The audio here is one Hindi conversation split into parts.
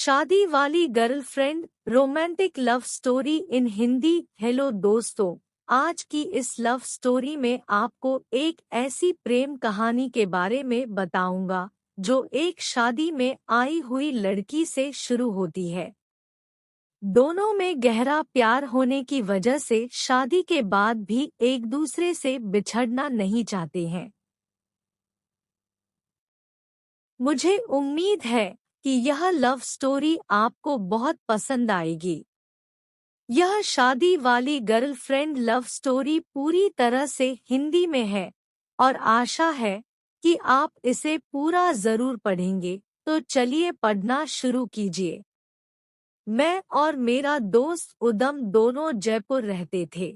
शादी वाली girlfriend romantic love story in Hindi. Hello दोस्तों, आज की इस लव स्टोरी में आपको एक ऐसी प्रेम कहानी के बारे में बताऊंगा जो एक शादी में आई हुई लड़की से शुरू होती है। दोनों में गहरा प्यार होने की वजह से शादी के बाद भी एक दूसरे से बिछड़ना नहीं चाहते हैं। मुझे उम्मीद है कि यह लव स्टोरी आपको बहुत पसंद आएगी। यह शादी वाली गर्लफ्रेंड लव स्टोरी पूरी तरह से हिंदी में है और आशा है कि आप इसे पूरा जरूर पढ़ेंगे। तो चलिए पढ़ना शुरू कीजिए। मैं और मेरा दोस्त उदम दोनों जयपुर रहते थे।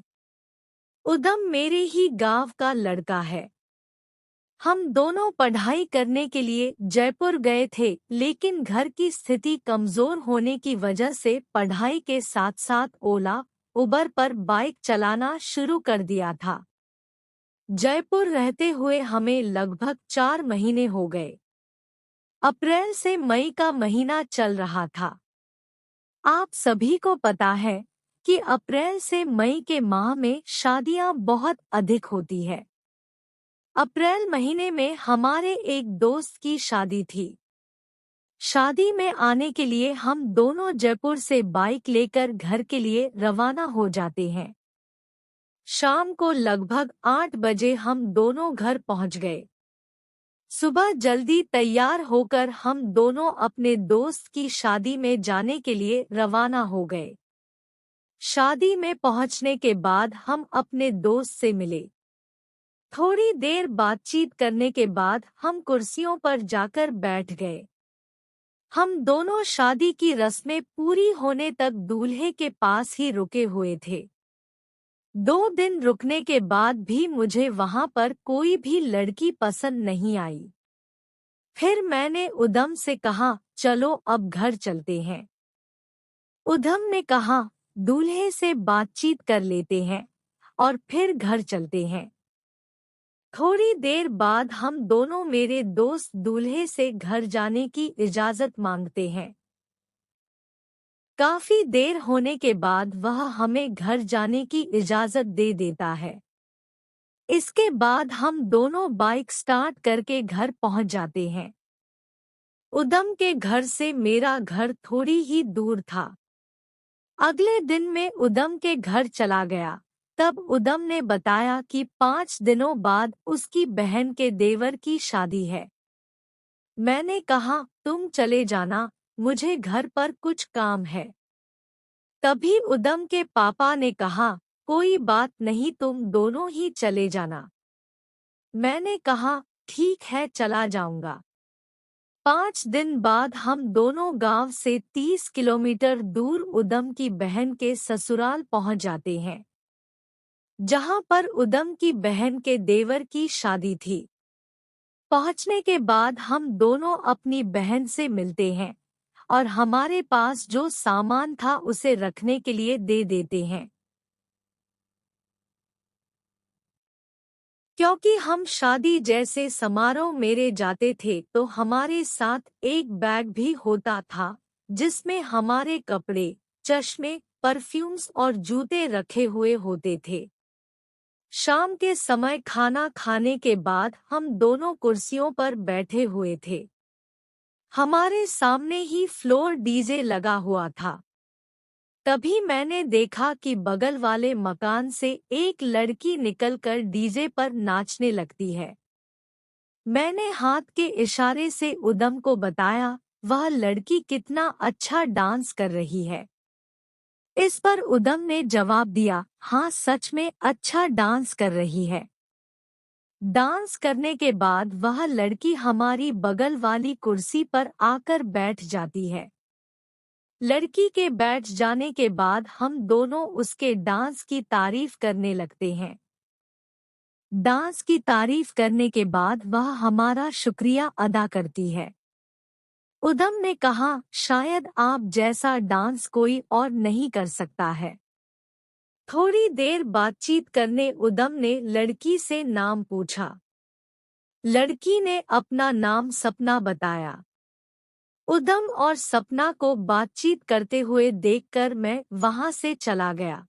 उदम मेरे ही गांव का लड़का है। हम दोनों पढ़ाई करने के लिए जयपुर गए थे, लेकिन घर की स्थिति कमजोर होने की वजह से पढ़ाई के साथ साथ ओला उबर पर बाइक चलाना शुरू कर दिया था। जयपुर रहते हुए हमें लगभग 4 महीने हो गए। अप्रैल से मई का महीना चल रहा था। आप सभी को पता है कि अप्रैल से मई के माह में शादियां बहुत अधिक होती है। अप्रैल महीने में हमारे एक दोस्त की शादी थी। शादी में आने के लिए हम दोनों जयपुर से बाइक लेकर घर के लिए रवाना हो जाते हैं। शाम को लगभग 8 बजे हम दोनों घर पहुंच गए। सुबह जल्दी तैयार होकर हम दोनों अपने दोस्त की शादी में जाने के लिए रवाना हो गए। शादी में पहुंचने के बाद हम अपने दोस्त से मिले। थोड़ी देर बातचीत करने के बाद हम कुर्सियों पर जाकर बैठ गए। हम दोनों शादी की रस्में पूरी होने तक दूल्हे के पास ही रुके हुए थे। 2 दिन रुकने के बाद भी मुझे वहां पर कोई भी लड़की पसंद नहीं आई। फिर मैंने उदम से कहा, चलो अब घर चलते हैं। उदम ने कहा, दूल्हे से बातचीत कर लेते हैं और फिर घर चलते हैं। थोड़ी देर बाद हम दोनों मेरे दोस्त दूल्हे से घर जाने की इजाजत मांगते हैं। काफी देर होने के बाद वह हमें घर जाने की इजाजत दे देता है। इसके बाद हम दोनों बाइक स्टार्ट करके घर पहुंच जाते हैं। उदम के घर से मेरा घर थोड़ी ही दूर था। अगले दिन मैं उदम के घर चला गया। तब उदम ने बताया कि 5 दिनों बाद उसकी बहन के देवर की शादी है। मैंने कहा, तुम चले जाना, मुझे घर पर कुछ काम है। तभी उदम के पापा ने कहा, कोई बात नहीं, तुम दोनों ही चले जाना। मैंने कहा, ठीक है, चला जाऊंगा। 5 दिन बाद हम दोनों गांव से 30 किलोमीटर दूर उदम की बहन के ससुराल पहुंच जाते हैं, जहां पर उदम की बहन के देवर की शादी थी। पहुंचने के बाद हम दोनों अपनी बहन से मिलते हैं और हमारे पास जो सामान था उसे रखने के लिए दे देते हैं। क्योंकि हम शादी जैसे समारोह मेरे जाते थे तो हमारे साथ एक बैग भी होता था, जिसमें हमारे कपड़े, चश्मे, परफ्यूम्स और जूते रखे हुए होते थे। शाम के समय खाना खाने के बाद हम दोनों कुर्सियों पर बैठे हुए थे। हमारे सामने ही फ्लोर डीजे लगा हुआ था। तभी मैंने देखा कि बगल वाले मकान से एक लड़की निकलकर डीजे पर नाचने लगती है। मैंने हाथ के इशारे से उदम को बताया, वह लड़की कितना अच्छा डांस कर रही है। इस पर उदम ने जवाब दिया, हाँ सच में अच्छा डांस कर रही है। डांस करने के बाद वह लड़की हमारी बगल वाली कुर्सी पर आकर बैठ जाती है। लड़की के बैठ जाने के बाद हम दोनों उसके डांस की तारीफ करने लगते हैं। डांस की तारीफ करने के बाद वह हमारा शुक्रिया अदा करती है। उदम ने कहा, शायद आप जैसा डांस कोई और नहीं कर सकता है। थोड़ी देर बातचीत करने उदम ने लड़की से नाम पूछा। लड़की ने अपना नाम सपना बताया। उदम और सपना को बातचीत करते हुए देखकर मैं वहां से चला गया।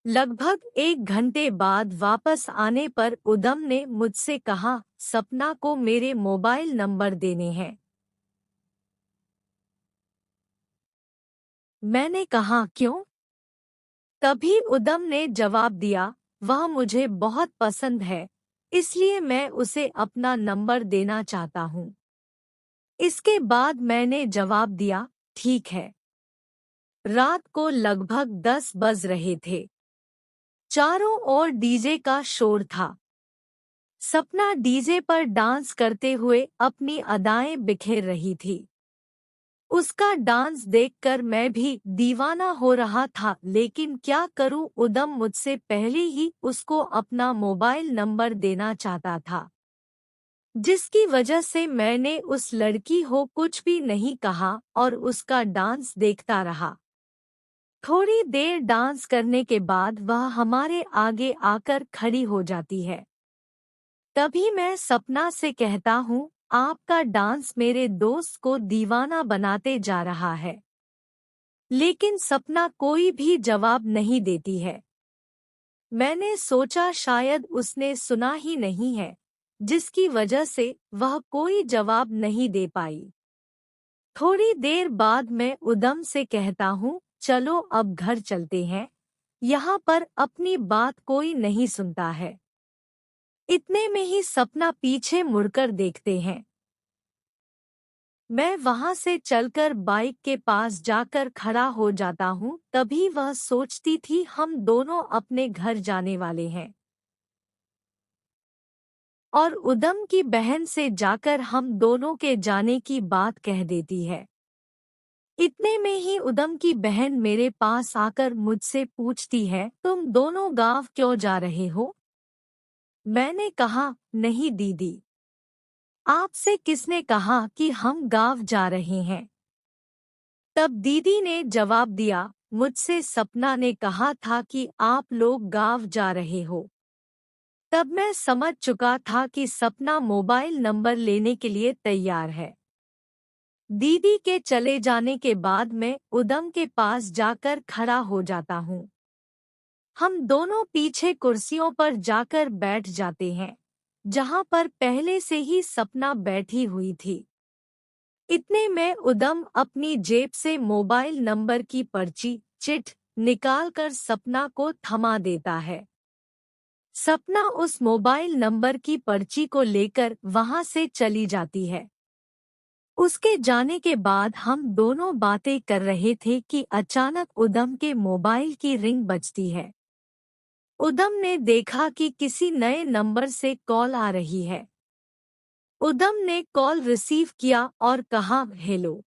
लगभग 1 घंटे बाद वापस आने पर उदम ने मुझसे कहा, सपना को मेरे मोबाइल नंबर देने हैं। मैंने कहा, क्यों? तभी उदम ने जवाब दिया, वह मुझे बहुत पसंद है, इसलिए मैं उसे अपना नंबर देना चाहता हूँ। इसके बाद मैंने जवाब दिया, ठीक है। रात को लगभग 10 बज रहे थे। चारों ओर डीजे का शोर था। सपना डीजे पर डांस करते हुए अपनी अदाएं बिखेर रही थी। उसका डांस देखकर मैं भी दीवाना हो रहा था, लेकिन क्या करूं, उदम मुझसे पहले ही उसको अपना मोबाइल नंबर देना चाहता था, जिसकी वजह से मैंने उस लड़की को कुछ भी नहीं कहा और उसका डांस देखता रहा। थोड़ी देर डांस करने के बाद वह हमारे आगे आकर खड़ी हो जाती है। तभी मैं सपना से कहता हूँ, आपका डांस मेरे दोस्त को दीवाना बनाते जा रहा है। लेकिन सपना कोई भी जवाब नहीं देती है। मैंने सोचा शायद उसने सुना ही नहीं है, जिसकी वजह से वह कोई जवाब नहीं दे पाई। थोड़ी देर बाद मैं उदम से कहता हूँ, चलो अब घर चलते हैं, यहाँ पर अपनी बात कोई नहीं सुनता है। इतने में ही सपना पीछे मुड़कर देखते हैं। मैं वहां से चलकर बाइक के पास जाकर खड़ा हो जाता हूँ। तभी वह सोचती थी हम दोनों अपने घर जाने वाले हैं, और उदम की बहन से जाकर हम दोनों के जाने की बात कह देती है। इतने में ही उदम की बहन मेरे पास आकर मुझसे पूछती है, तुम दोनों गांव क्यों जा रहे हो? मैंने कहा, नहीं दीदी, आपसे किसने कहा कि हम गांव जा रहे हैं? तब दीदी ने जवाब दिया, मुझसे सपना ने कहा था कि आप लोग गांव जा रहे हो। तब मैं समझ चुका था कि सपना मोबाइल नंबर लेने के लिए तैयार है। दीदी के चले जाने के बाद मैं उदम के पास जाकर खड़ा हो जाता हूँ। हम दोनों पीछे कुर्सियों पर जाकर बैठ जाते हैं, जहाँ पर पहले से ही सपना बैठी हुई थी। इतने में उदम अपनी जेब से मोबाइल नंबर की पर्ची चिट निकालकर सपना को थमा देता है। सपना उस मोबाइल नंबर की पर्ची को लेकर वहां से चली जाती है। उसके जाने के बाद हम दोनों बातें कर रहे थे कि अचानक उदम के मोबाइल की रिंग बजती है। उदम ने देखा कि किसी नए नंबर से कॉल आ रही है। उदम ने कॉल रिसीव किया और कहा, हेलो।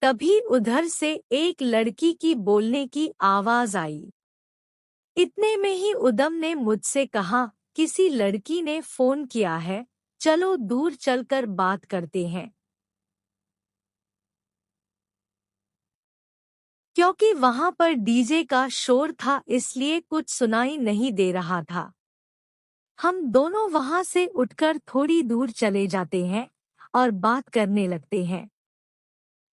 तभी उधर से एक लड़की की बोलने की आवाज आई। इतने में ही उदम ने मुझसे कहा, किसी लड़की ने फोन किया है, चलो दूर चलकर बात करते हैं। क्योंकि वहां पर डीजे का शोर था, इसलिए कुछ सुनाई नहीं दे रहा था। हम दोनों वहां से उठकर थोड़ी दूर चले जाते हैं और बात करने लगते हैं।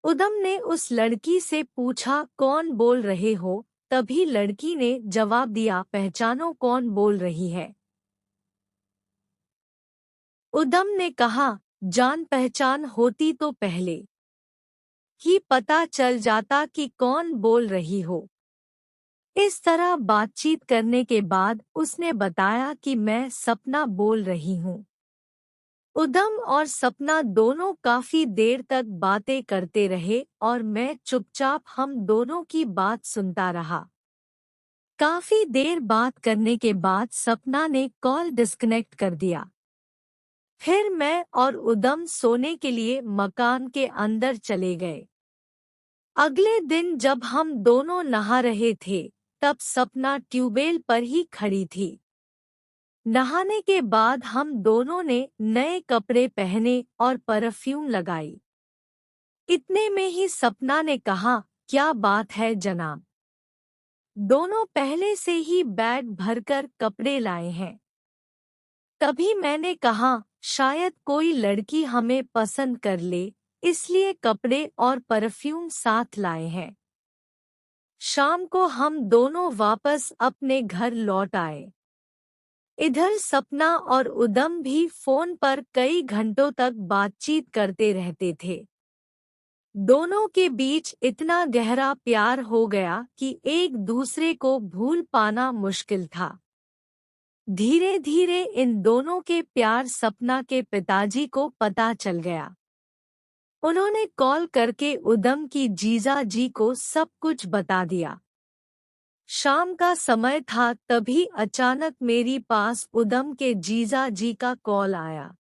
उदम ने उस लड़की से पूछा, कौन बोल रहे हो? तभी लड़की ने जवाब दिया, पहचानो कौन बोल रही है? उदम ने कहा, जान पहचान होती तो पहले ही पता चल जाता कि कौन बोल रही हो। इस तरह बातचीत करने के बाद उसने बताया कि मैं सपना बोल रही हूँ। उदम और सपना दोनों काफी देर तक बातें करते रहे और मैं चुपचाप हम दोनों की बात सुनता रहा। काफी देर बात करने के बाद सपना ने कॉल डिस्कनेक्ट कर दिया। फिर मैं और उदम सोने के लिए मकान के अंदर चले गए। अगले दिन जब हम दोनों नहा रहे थे, तब सपना ट्यूबवेल पर ही खड़ी थी। नहाने के बाद हम दोनों ने नए कपड़े पहने और परफ्यूम लगाई। इतने में ही सपना ने कहा, क्या बात है जनाब, दोनों पहले से ही बैग भरकर कपड़े लाए हैं। तभी मैंने कहा, शायद कोई लड़की हमें पसंद कर ले, इसलिए कपड़े और परफ्यूम साथ लाए हैं। शाम को हम दोनों वापस अपने घर लौट आए। इधर सपना और उदम भी फोन पर कई घंटों तक बातचीत करते रहते थे। दोनों के बीच इतना गहरा प्यार हो गया कि एक दूसरे को भूल पाना मुश्किल था। धीरे धीरे इन दोनों के प्यार सपना के पिताजी को पता चल गया। उन्होंने कॉल करके उदम की जीजा जी को सब कुछ बता दिया। शाम का समय था, तभी अचानक मेरी पास उदम के जीजा जी का कॉल आया।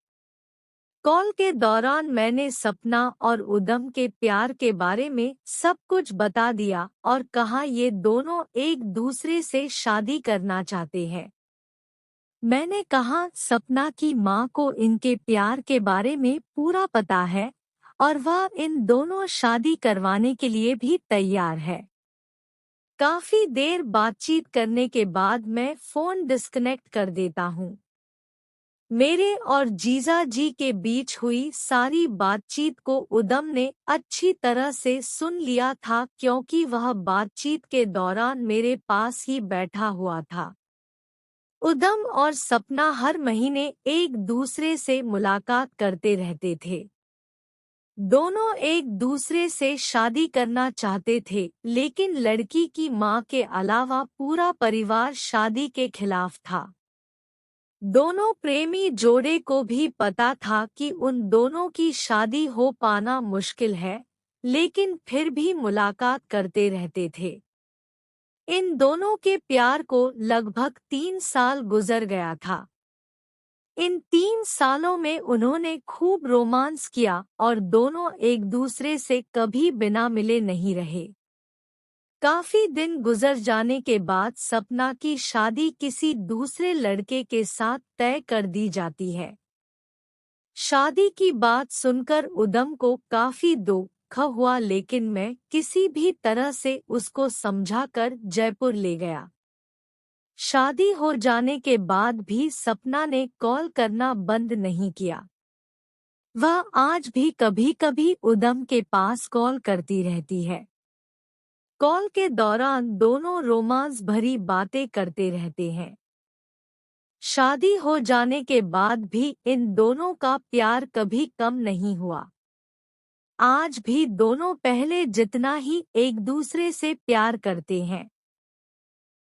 कॉल के दौरान मैंने सपना और उदम के प्यार के बारे में सब कुछ बता दिया और कहा ये दोनों एक दूसरे से शादी करना चाहते हैं। मैंने कहा सपना की माँ को इनके प्यार के बारे में पूरा पता है और वह इन दोनों शादी करवाने के लिए भी तैयार है। काफी देर बातचीत करने के बाद मैं फोन डिस्कनेक्ट कर देता हूँ। मेरे और जीजा जी के बीच हुई सारी बातचीत को उदम ने अच्छी तरह से सुन लिया था, क्योंकि वह बातचीत के दौरान मेरे पास ही बैठा हुआ था। उदम और सपना हर महीने एक दूसरे से मुलाकात करते रहते थे। दोनों एक दूसरे से शादी करना चाहते थे, लेकिन लड़की की मां के अलावा पूरा परिवार शादी के खिलाफ था। दोनों प्रेमी जोड़े को भी पता था कि उन दोनों की शादी हो पाना मुश्किल है, लेकिन फिर भी मुलाकात करते रहते थे। इन दोनों के प्यार को लगभग 3 साल गुजर गया था। इन 3 सालों में उन्होंने खूब रोमांस किया और दोनों एक दूसरे से कभी बिना मिले नहीं रहे। काफी दिन गुजर जाने के बाद सपना की शादी किसी दूसरे लड़के के साथ तय कर दी जाती है। शादी की बात सुनकर उदम को काफी दुख हुआ, लेकिन मैं किसी भी तरह से उसको समझाकर जयपुर ले गया। शादी हो जाने के बाद भी सपना ने कॉल करना बंद नहीं किया। वह आज भी कभी कभी उदम के पास कॉल करती रहती है। कॉल के दौरान दोनों रोमांस भरी बातें करते रहते हैं। शादी हो जाने के बाद भी इन दोनों का प्यार कभी कम नहीं हुआ। आज भी दोनों पहले जितना ही एक दूसरे से प्यार करते हैं।